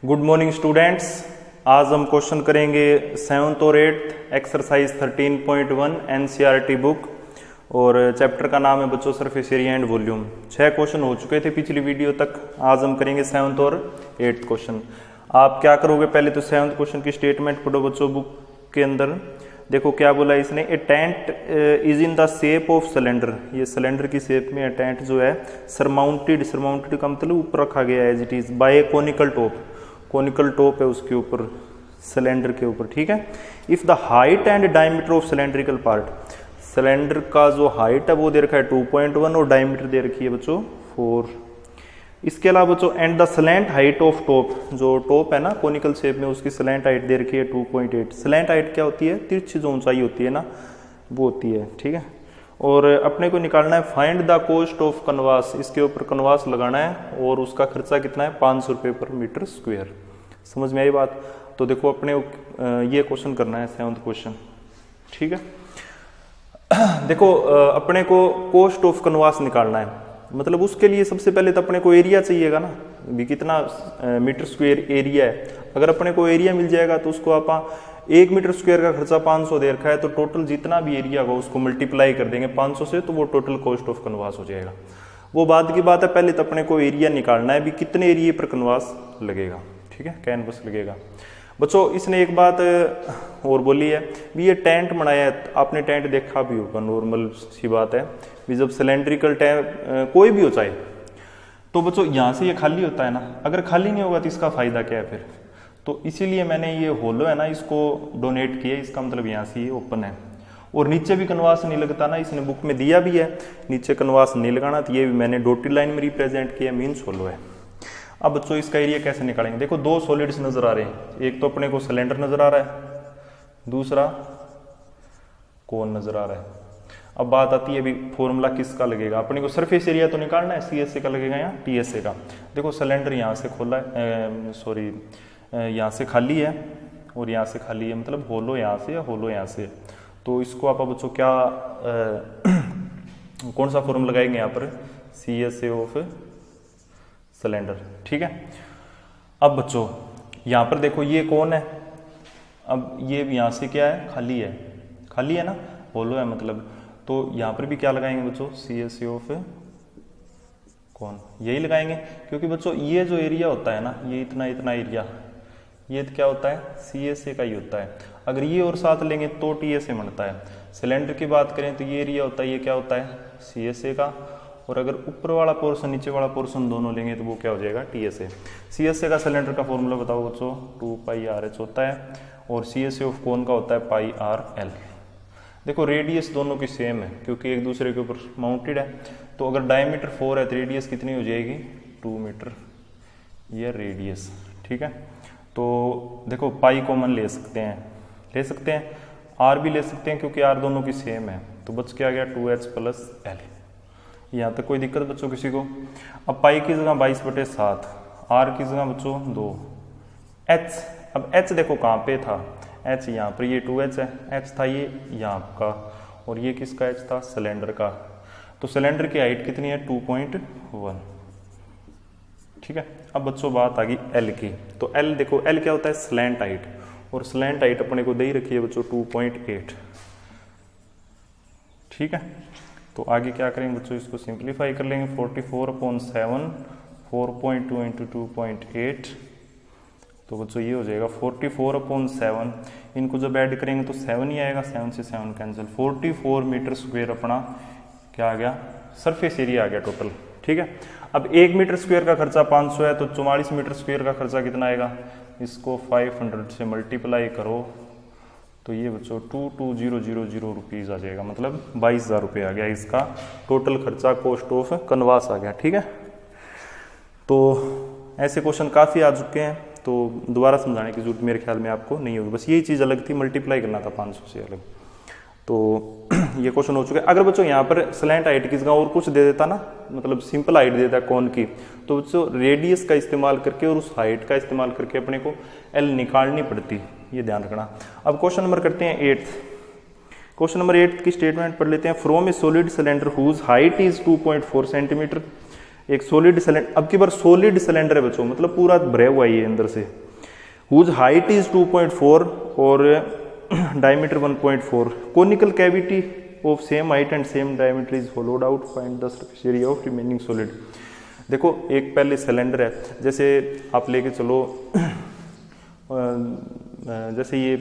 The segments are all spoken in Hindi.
Good morning students. आज हम क्वेश्चन करेंगे 7th और 8th एक्सरसाइज 13.1 एनसीईआरटी बुक और चैप्टर का नाम है बच्चों surface area and volume. 6 question हो चुके थे पिछली वीडियो तक। आज हम करेंगे 7th और 8th क्वेश्चन। आप क्या करोगे, पहले तो 7th क्वेश्चन की स्टेटमेंट पढ़ो बच्चों बुक के अंदर। देखो क्या बोला इसने, a tent is in the shape of cylinder. ये सिलेंडर की शेप में टेंट जो है सरमाउंटेड का मतलब ऊपर रखा गया है as it is by a conical top. Conical top है उसके ऊपर, सिलेंडर के ऊपर, ठीक है। If the height and diameter of cylindrical part, cylinder का जो हाइट है वो दे रखा है 2.1 और डायमीटर दे रखी है बच्चों 4। इसके अलावा बच्चों and the slant height of top, जो टॉप है ना कोनिकल शेप में उसकी स्लैंट हाइट दे रखी है 2.8। स्लैंट हाइट क्या होती है, तिरछी जो ऊंचाई होती है ना वो होती है, ठीक है। और अपने को निकालना है find the cost of Kanwas. इसके ऊपर कनवास लगाना है और उसका खर्चा कितना है 500 रुपये पर मीटर स्क्वायर। समझ में आई बात। तो देखो अपने ये क्वेश्चन करना है 7th क्वेश्चन, ठीक है। देखो अपने को कॉस्ट ऑफ कनवास निकालना है, मतलब उसके लिए सबसे पहले तो अपने को एरिया चाहिएगा ना, भी कितना मीटर स्क्वायर एरिया है। अगर अपने को एरिया मिल जाएगा तो उसको आप 1 मीटर स्क्वायर का खर्चा 500 दे रखा है, तो टोटल जितना भी एरिया होगा उसको मल्टीप्लाई कर देंगे 500 से, तो वो टोटल कॉस्ट ऑफ कनवास हो जाएगा। वो बाद की बात है, पहले तो अपने को एरिया निकालना है भी कितने एरिया पर कनवास लगेगा, ठीक है, कैनवस लगेगा। बच्चों इसने एक बात और बोली है भी ये टेंट बनाया है, आपने टेंट देखा भी होगा, नॉर्मल सी बात है भी जब सिलेंड्रिकल टेंट कोई भी हो चाहे, तो बच्चों यहाँ से ये खाली होता है ना, अगर खाली नहीं होगा तो इसका फायदा क्या है फिर। तो इसीलिए मैंने ये होलो है ना इसको डोनेट किया, इसका मतलब यहाँ से ये ओपन है और नीचे भी कनवास नहीं लगता ना, इसने बुक में दिया भी है नीचे कनवास नहीं लगाना, तो ये भी मैंने डॉटेड लाइन में रिप्रेजेंट किया, मीन्स होलो है। अब बच्चों इसका एरिया कैसे निकालेंगे, देखो 2 सॉलिड्स नजर आ रहे हैं, एक तो अपने को सिलेंडर नजर आ रहा है, दूसरा कोन नजर आ रहा है। अब बात आती है अभी फॉर्मूला किसका लगेगा, अपने को सरफेस एरिया तो निकालना है, सीएसए का लगेगा या टीएसए का। देखो सिलेंडर यहाँ से खोला है, सॉरी यहाँ से खाली है और यहाँ से खाली है, मतलब होलो यहाँ से या होलो यहाँ से। तो इसको आप बच्चों क्या कौन सा फॉर्मूला लगाएंगे यहाँ पर, सीएसए ऑफ सिलेंडर, ठीक है। अब बच्चों यहाँ पर देखो ये कौन है, अब ये यहाँ से क्या है, खाली है, खाली है ना, होलो है मतलब, तो यहाँ पर भी क्या लगाएंगे बच्चों, सीएसए ऑफ कौन, यही लगाएंगे, क्योंकि बच्चों ये जो एरिया होता है ना, ये इतना इतना एरिया, ये क्या होता है सीएसए का ही होता है। अगर ये और साथ लेंगे तो टीएसए बनता है। सिलेंडर की बात करें तो ये एरिया होता है, ये क्या होता है सीएसए का, और अगर ऊपर वाला पोर्शन नीचे वाला पोर्शन दोनों लेंगे तो वो क्या हो जाएगा टीएसए। सीएसए का सिलेंडर का फॉर्मूला बताओ बच्चों, 2πrh होता है, और सीएसए ऑफ कोन का होता है πrl। देखो रेडियस दोनों की सेम है क्योंकि एक दूसरे के ऊपर माउंटेड है, तो अगर डायमीटर 4 है तो रेडियस कितनी हो जाएगी 2 मीटर, ये रेडियस, ठीक है। तो देखो पाई कॉमन ले सकते हैं, आर भी ले सकते हैं क्योंकि आर दोनों की सेम है, तो बच के आ गया 2h + l। यहाँ तक कोई दिक्कत बच्चों किसी को। अब पाई की जगह 22/7, आर की जगह बच्चों 2, h, अब h देखो कहाँ पे था, h यहाँ पर, ये 2h है, h था ये यहाँ का, और ये किसका h था, सिलेंडर का। तो सिलेंडर की हाइट कितनी है 2.1, ठीक है। अब बच्चों बात आ गई L की, तो L देखो L क्या होता है स्लैंट हाइट, और स्लैंट हाइट अपने को दे ही रखी है बच्चों 2.8, ठीक है। तो आगे क्या करेंगे बच्चों, इसको सिंप्लीफाई कर लेंगे, 44/7, 4.2 × 2.8, तो बच्चों ये हो जाएगा 44/7। इनको जब ऐड करेंगे तो 7 ही आएगा, 7 से 7 कैंसिल, 44 मीटर स्क्वायर अपना क्या आ गया, सरफेस एरिया आ गया टोटल, ठीक है। अब 1 मीटर स्क्वायर का खर्चा 500 है, तो 44 मीटर स्क्वायर का खर्चा कितना आएगा, इसको 500 से मल्टीप्लाई करो तो ये बच्चों 22,000 रुपीज आ जाएगा, मतलब 22,000 रुपये आ गया इसका टोटल खर्चा, कॉस्ट ऑफ कनवास आ गया, ठीक है। तो ऐसे क्वेश्चन काफ़ी आ चुके हैं, तो दोबारा समझाने की जरूरत मेरे ख्याल में आपको नहीं होगी, बस यही चीज़ अलग थी, मल्टीप्लाई करना था 500 से अलग। तो ये क्वेश्चन हो चुके हैं। अगर बच्चों यहाँ पर स्लैंट हाइट की जगह और कुछ दे देता ना, मतलब सिंपल हाइट देता कौन की, तो बच्चों रेडियस का इस्तेमाल करके और उस हाइट का इस्तेमाल करके अपने को एल निकालनी पड़ती, ये ध्यान रखना। अब क्वेश्चन नंबर करते हैं 8th। क्वेश्चन नंबर 8 की स्टेटमेंट पढ़ लेते हैं। From a solid cylinder whose height is 2.4 centimetre एक सॉलिड सिलेंडर, अब की बार सॉलिड सिलेंडर है बच्चों, मतलब पूरा भरा हुआ है ये अंदर से, हुज हाइट इज 2.4 और diameter 1.4, conical cavity of same height and same diameter is होलोड out, find the surface area of remaining solid. देखो एक पहले सिलेंडर है, जैसे आप लेके चलो जैसे ये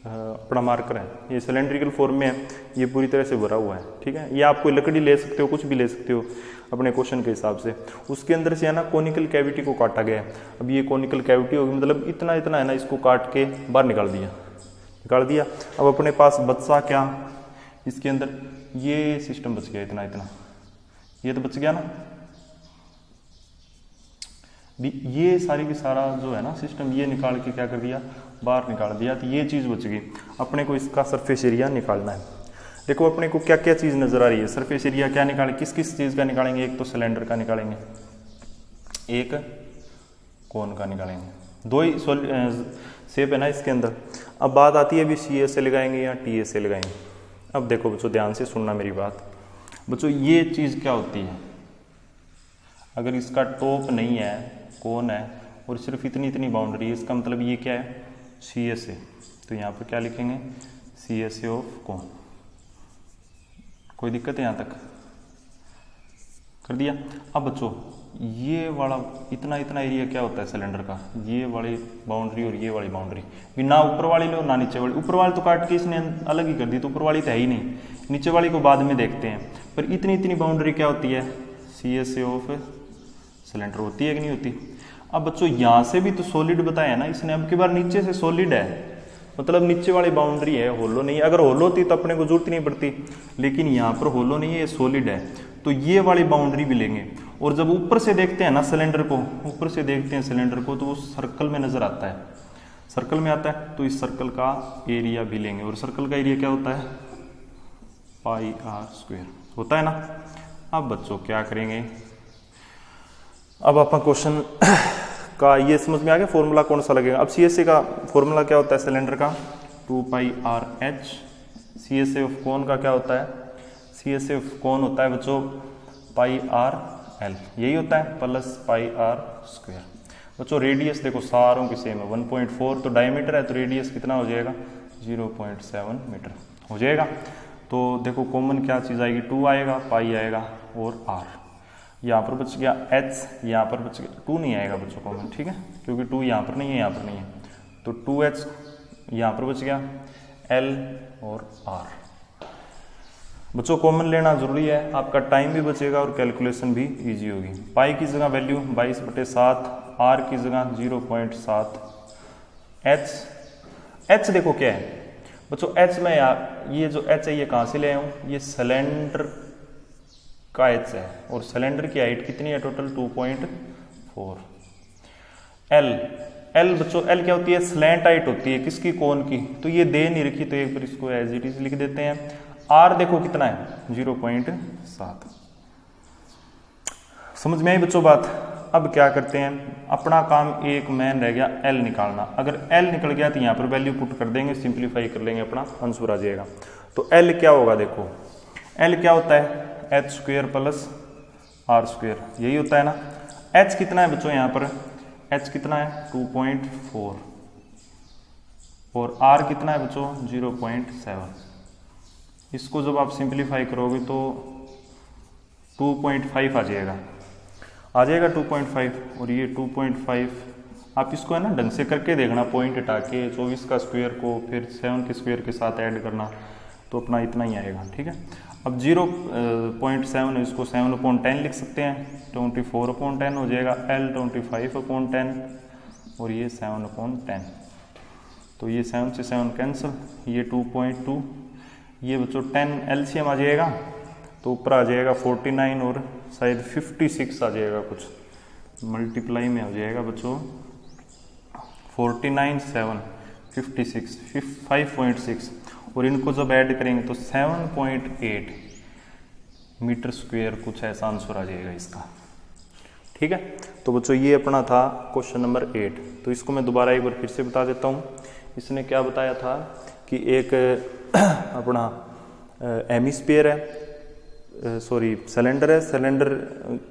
अपना मार्कर है, ये सिलेंड्रिकल फॉर्म में है, ये पूरी तरह से भरा हुआ है, ठीक है। ये आप कोई लकड़ी ले सकते हो, कुछ भी ले सकते हो अपने क्वेश्चन के हिसाब से, उसके अंदर से है ना कोनिकल कैविटी को काटा गया है। अब ये कोनिकल कैविटी होगी, मतलब इतना इतना है ना, इसको काट के बाहर निकाल दिया। अब अपने पास बचा क्या इसके अंदर, ये सिस्टम बच गया, इतना इतना, ये तो बच गया ना, ये सारी की सारा जो है ना सिस्टम, ये निकाल के क्या कर दिया, बाहर निकाल दिया, तो ये चीज़ बच गई। अपने को इसका सरफेस एरिया निकालना है। देखो अपने को क्या क्या चीज़ नजर आ रही है, सरफेस एरिया क्या निकालें, किस किस चीज़ का निकालेंगे, एक तो सिलेंडर का निकालेंगे, एक कोन का निकालेंगे, दो ही शेप है ना इसके अंदर। अब बात आती है अभी सी से लगाएंगे या टी से लगाएंगे। अब देखो बच्चों ध्यान से सुनना मेरी बात, बच्चों ये चीज़ क्या होती है, अगर इसका टॉप नहीं है, कोन है और सिर्फ इतनी इतनी बाउंड्री है, इसका मतलब ये क्या है, सी एस ए, तो यहाँ पर क्या लिखेंगे, सी एस ए ऑफ कोन। कोई दिक्कत है यहाँ तक, कर दिया। अब बच्चों ये वाला इतना इतना एरिया क्या होता है सिलेंडर का, ये वाली बाउंड्री और ये वाली बाउंड्री, ना ऊपर वाली लो ना नीचे वाली, ऊपर वाली तो काट के इसने अलग ही कर दी, तो ऊपर वाली तो है ही नहीं, नीचे वाली को बाद में देखते हैं। पर इतनी इतनी बाउंड्री क्या होती है, C S A of cylinder होती है कि नहीं होती। अब बच्चों यहाँ से भी तो सॉलिड बताया ना इसने, अब की बार नीचे से सॉलिड है, मतलब नीचे वाली बाउंड्री है, होलो नहीं है। अगर होलो होती तो अपने को जरूरत नहीं पड़ती, लेकिन यहाँ पर होलो नहीं है, ये सॉलिड है, तो ये वाली बाउंड्री भी लेंगे। और जब ऊपर से देखते हैं ना सिलेंडर को, ऊपर से देखते हैं सिलेंडर को, तो वो सर्कल में नजर आता है, सर्कल में आता है, तो इस सर्कल का एरिया भी लेंगे। और सर्कल का एरिया क्या होता है, पाई आर स्क्वायर होता है ना। अब बच्चों क्या करेंगे, अब अपन क्वेश्चन का ये समझ में आ गया फॉर्मूला कौन सा लगेगा। अब सी एस ए का फॉर्मूला क्या होता है सिलेंडर का, 2 pi r h. C S A of cone का क्या होता है, सी एस ए ऑफ कोन होता है बच्चों पाई आर एल, यही होता है, प्लस पाई आर स्क्वायर। बच्चों रेडियस देखो सारों की सेम है, 1.4, तो डायमीटर है तो रेडियस कितना हो जाएगा, 0.7 मीटर हो जाएगा। तो देखो कॉमन क्या चीज़ आएगी, 2 आएगा, पाई आएगा और आर, यहाँ पर बच गया h, यहाँ पर बच गया 2 नहीं आएगा बच्चों कॉमन, ठीक है, क्योंकि 2 यहाँ पर नहीं है, यहाँ पर नहीं है, तो 2h यहाँ पर बच गया, l और r। बच्चों कॉमन लेना जरूरी है, आपका टाइम भी बचेगा और कैलकुलेशन भी इजी होगी। पाई की जगह वैल्यू 22/7, r की जगह 0.7, h देखो क्या है बच्चों, h में यार ये जो h है ये कहाँ से ले आया हूँ, ये सिलेंडर का h है, और सिलेंडर की हाइट कितनी है टोटल, 2.4। l बच्चों l क्या होती है, स्लैंट हाइट होती है, किसकी, कोन की, तो ये दे नहीं रखी, तो एक बार इसको एज इट इज लिख देते हैं। r देखो कितना है, 0.7। समझ में आई बच्चों बात। अब क्या करते हैं, अपना काम एक मैन रह गया l निकालना। अगर l निकल गया तो यहाँ पर वैल्यू पुट कर देंगे, सिंप्लीफाई कर लेंगे, अपना आंसर आ जाएगा। तो l क्या होगा, देखो l क्या होता है, h square plus r square, यही होता है ना। h कितना है बच्चों, यहाँ पर h कितना है 2.4 और r कितना है बच्चों 0.7। इसको जब आप सिंप्लीफाई करोगे तो 2.5 आ जाएगा 2.5, और ये 2.5 आप इसको है ना ढंग से करके देखना, पॉइंट हटा के 24 का स्क्वायर को फिर 7 के स्क्वायर के साथ ऐड करना, तो अपना इतना ही आएगा, ठीक है। अब 0.7 इसको 7/10 लिख सकते हैं, 24/10 हो जाएगा, L 25/10 और ये 7/10, तो ये 7 से 7 कैंसिल, ये 2.2, ये बच्चों 10 LCM आ जाएगा, तो ऊपर आ जाएगा 49 और शायद 56 आ जाएगा, कुछ मल्टीप्लाई में हो जाएगा बच्चों 49 7 56 5.6, और इनको जब ऐड करेंगे तो 7.8 मीटर स्क्वायर, कुछ ऐसा आंसर आ जाएगा इसका, ठीक है। तो बच्चों ये अपना था क्वेश्चन नंबर 8। तो इसको मैं दोबारा एक बार फिर से बता देता हूँ। इसने क्या बताया था कि एक अपना हेमिस्फीयर है, सॉरी सिलेंडर है, सिलेंडर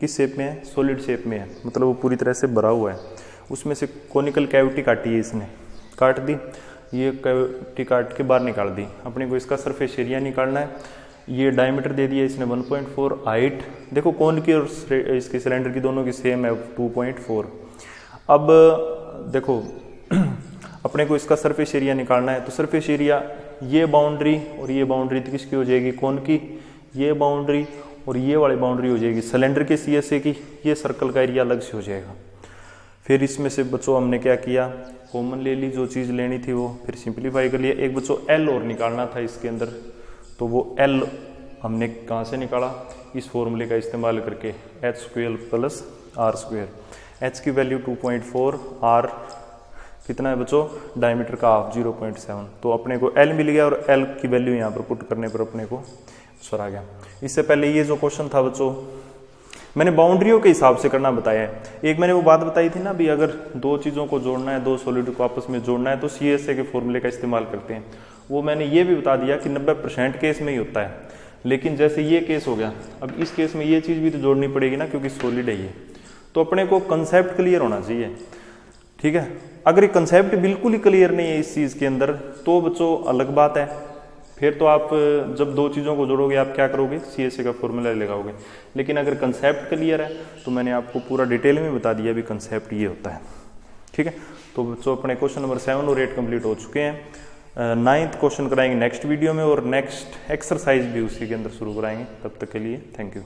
किस शेप में है, सॉलिड शेप में है, मतलब वो पूरी तरह से भरा हुआ है, उसमें से कोनिकल कैविटी काटी है, इसने काट दी, ये कैविटी काट के बाहर निकाल दी, अपने को इसका सरफेस एरिया निकालना है, ये डायमीटर दे दिया इसने 1.4, हाइट देखो कोन की और इसके सिलेंडर की दोनों की सेम है 2.4। अब देखो अपने को इसका सरफेस एरिया निकालना है, तो सरफेस एरिया ये बाउंड्री और ये बाउंड्री किसकी हो जाएगी, कोन की, ये बाउंड्री और ये वाली बाउंड्री हो जाएगी सिलेंडर के CSA की, ये सर्कल का एरिया अलग से हो जाएगा। फिर इसमें से बच्चों हमने क्या किया, कॉमन ले ली, जो चीज़ लेनी थी वो, फिर सिंप्लीफाई कर लिया। एक बच्चों L और निकालना था इसके अंदर, तो वो L हमने कहाँ से निकाला, इस फॉर्मूले का इस्तेमाल करके, h² + r²। h की वैल्यू 2.4, r कितना है बच्चों, डायमीटर का हाफ 0.7, तो अपने को L मिल गया और L की वैल्यू यहाँ पर पुट करने पर अपने को आंसर आ गया। इससे पहले ये जो क्वेश्चन था बच्चों मैंने बाउंड्रियों के हिसाब से करना बताया है। एक मैंने वो बात बताई थी ना भी, अगर दो चीज़ों को जोड़ना है, दो सॉलिड को आपस में जोड़ना है तो CSA के फॉर्मूले का इस्तेमाल करते हैं। वो मैंने ये भी बता दिया कि 90% केस में ही होता है, लेकिन जैसे ये केस हो गया, अब इस केस में ये चीज़ भी तो जोड़नी पड़ेगी ना, क्योंकि सॉलिड है ये, तो अपने को कंसेप्ट क्लियर होना चाहिए, ठीक है। अगर ये कंसेप्ट बिल्कुल ही क्लियर नहीं है इस चीज़ के अंदर तो बच्चों अलग बात है, फिर तो आप जब दो चीज़ों को जोड़ोगे आप क्या करोगे, CSA का फॉर्मूला लगाओगे। लेकिन अगर कंसेप्ट क्लियर है तो मैंने आपको पूरा डिटेल में बता दिया भी कंसेप्ट ये होता है, ठीक है। तो बच्चों अपने क्वेश्चन नंबर 7 और 8 कंप्लीट हो चुके हैं। 9th क्वेश्चन कराएंगे नेक्स्ट वीडियो में, और नेक्स्ट एक्सरसाइज भी उसी के अंदर शुरू कराएंगे। तब तक के लिए थैंक यू।